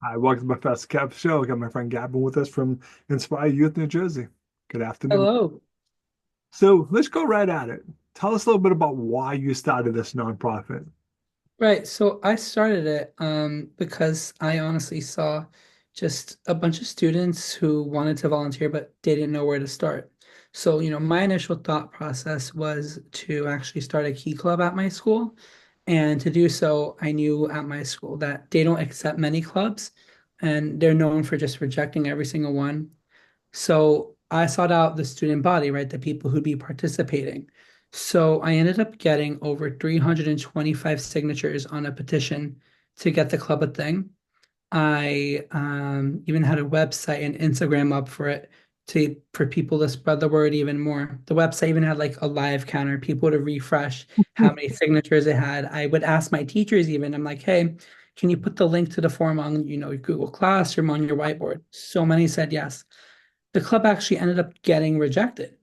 Hi, welcome to Professor Kev Show. I got my friend Gavin with us from Inspire Youth, New Jersey. Good afternoon. Hello. So let's go right at it. Tell us a little bit about why you started this nonprofit. Right. So I started it because I honestly saw just a bunch of students who wanted to volunteer but didn't know where to start. So, my initial thought process was to actually start a key club at my school. And to do so, I knew at my school that they don't accept many clubs and they're known for just rejecting every single one. So I sought out the student body, right? The people who'd be participating. So I ended up getting over 325 signatures on a petition to get the club a thing. I even had a website and Instagram up for it for people to spread the word even more. The website even had like a live counter, people to refresh how many signatures it had. I would ask my teachers even, I'm like, hey, can you put the link to the form on, Google Classroom on your whiteboard? So many said yes. The club actually ended up getting rejected.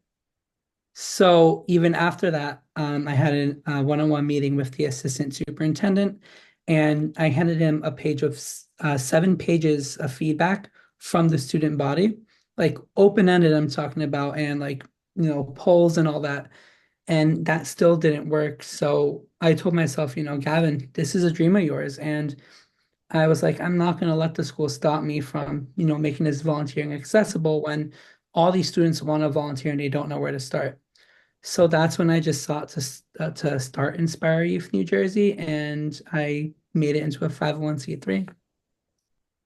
So even after that, I had a one-on-one meeting with the assistant superintendent, and I handed him a page of 7 pages of feedback from the student body, like open-ended. I'm talking about, and like polls and all that, and that still didn't work. So I told myself, Gavin, this is a dream of yours, and I was like, I'm not going to let the school stop me from, making this volunteering accessible when all these students want to volunteer and they don't know where to start. So that's when I just sought to start Inspire Youth New Jersey, and I made it into a 501(c)(3).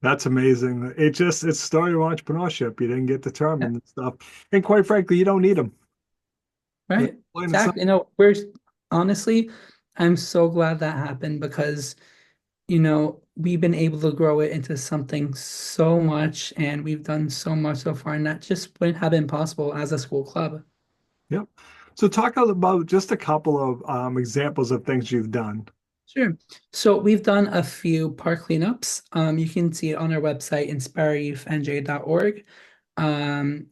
That's amazing. It's a story of entrepreneurship. You didn't get Yeah, determined and stuff. And quite frankly, you don't need them. It's right. plain and Exactly. simple. We're honestly, I'm so glad that happened because, we've been able to grow it into something so much, and we've done so much so far, and that just wouldn't have been possible as a school club. Yep. So talk about just a couple of examples of things you've done. Sure. So we've done a few park cleanups. You can see it on our website, inspireyouth.nj.org.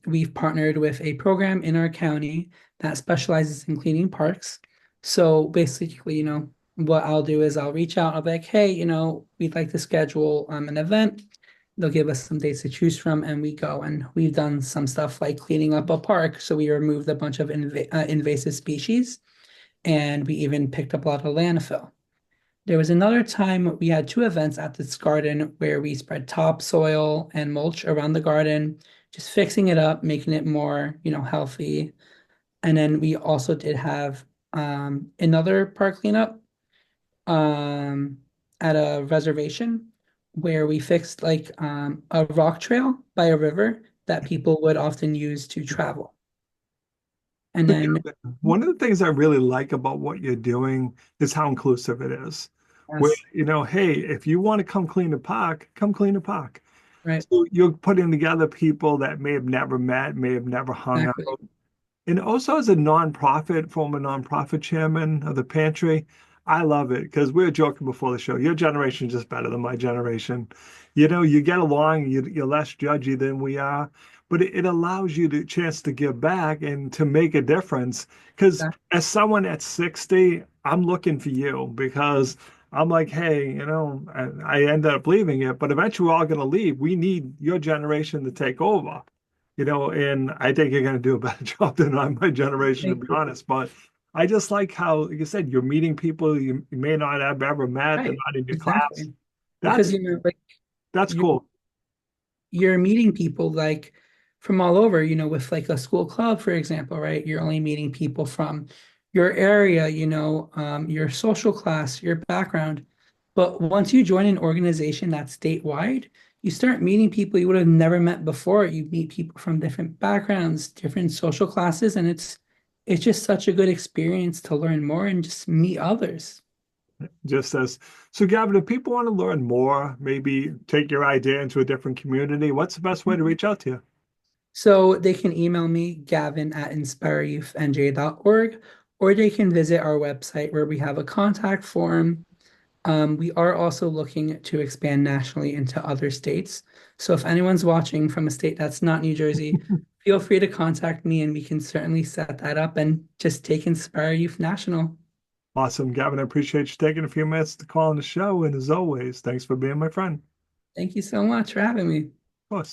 We've partnered with a program in our county that specializes in cleaning parks. So basically, what I'll do is I'll reach out. I'll be like, hey, we'd like to schedule an event. They'll give us some dates to choose from, and we go. And we've done some stuff like cleaning up a park. So we removed a bunch of invasive species, and we even picked up a lot of landfill. There was another time we had 2 events at this garden where we spread topsoil and mulch around the garden, just fixing it up, making it more, healthy. And then we also did have another park cleanup um, at a reservation where we fixed like a rock trail by a river that people would often use to travel. And So, then, Gavin, one of the things I really like about what you're doing is how inclusive it is. Where, yes, hey, if you want to come clean the park, come clean the park. right, So you're putting together people that may have never met, may have never hung exactly. out. And also as a nonprofit, former nonprofit chairman of the pantry, I love it because we were joking before the show. Your generation is just better than my generation. You get along, you're less judgy than we are, but it allows you the chance to give back and to make a difference. Because Exactly. as someone at 60, I'm looking for you because I'm like, hey, I ended up leaving it, but eventually we're all going to leave. We need your generation to take over. And I think you're going to do a better job than my generation, to Thank be you. honest. But I just like how, like you said, you're meeting people you may not have ever met. They're Right, not in your class. exactly. Because That's like that's you're cool. you're meeting people like from all over, with like a school club, for example, right? You're only meeting people from your area, your social class, your background. But once you join an organization that's statewide, you start meeting people you would have never met before. You meet people from different backgrounds, different social classes, and it's just such a good experience to learn more and just meet others. Just as so, Gavin, if people want to learn more, maybe take your idea into a different community, what's the best way to reach out to you? So they can email me, gavin@inspireyouth.nj.org, or they can visit our website where we have a contact form. We are also looking to expand nationally into other states. So if anyone's watching from a state that's not New Jersey, feel free to contact me and we can certainly set that up and just take Inspire Youth National. Awesome, Gavin. I appreciate you taking a few minutes to call on the show. And as always, thanks for being my friend. Thank you so much for having me. Of course.